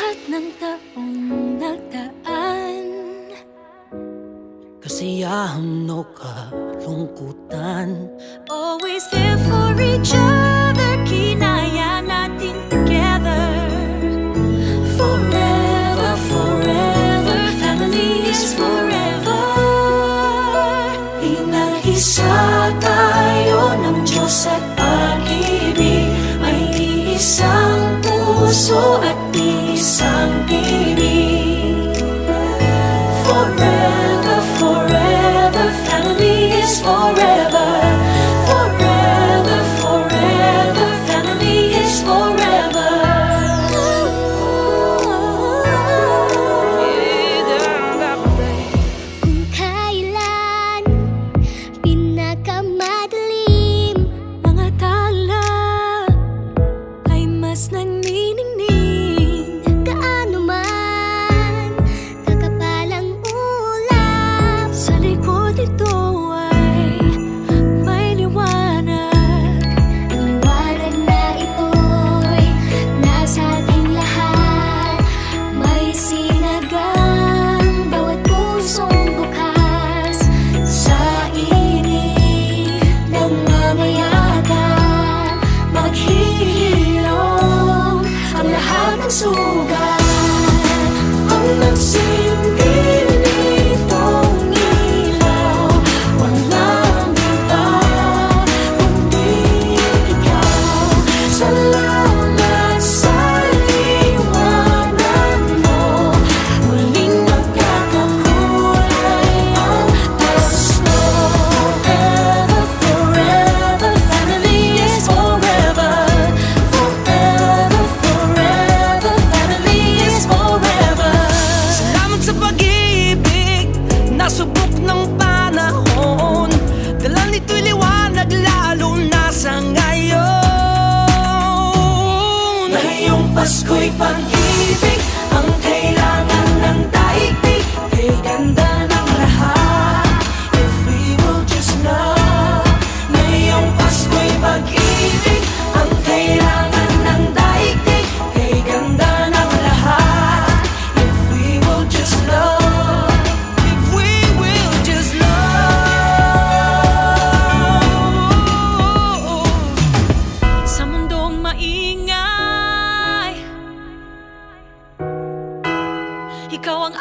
lahat ng taong nagdaan, kasiyahan o kalungkutan, always there for each other, kinaya natin together. Forever, forever, family is forever. Inag-isa tayo ng Diyos at pag-ibig, may iisang puso at isang bibig. Forever, forever, family is forever. Forever, forever, family is forever. Kung kailan pinakamadilim, mga tala ay mas nagniningning. Gaano man kakapalang ulap, sa likod ito ay may liwanag. Ang liwanag na ito'y nasa ating lahat, may sinagang bawat pusong bukas. Sa init ng mamayagan, maghihilom ang lahat ng sugat. Ang nagsilbi nitong ilaw, walang iba kundi ikaw. Salamat sa liwanag mo, muling magkakakulay ang gusto. Forever, forever, family is forever. Forever, forever, family is forever. salamat sa pag-ibig, nasubok ng panahon. Dala nito'y liwanag lalo na sa ngayon. Ngayong Pasko'y pag-ibig ang kailangan ng daigdig. Kay ganda ng lahat, if we will just love. Ngayong Pasko'y pag-ibig ang kailangan ng daigdig. Kay ganda ng lahat, if we will just love. If we will just love. Sa mundong maingay, ikaw ang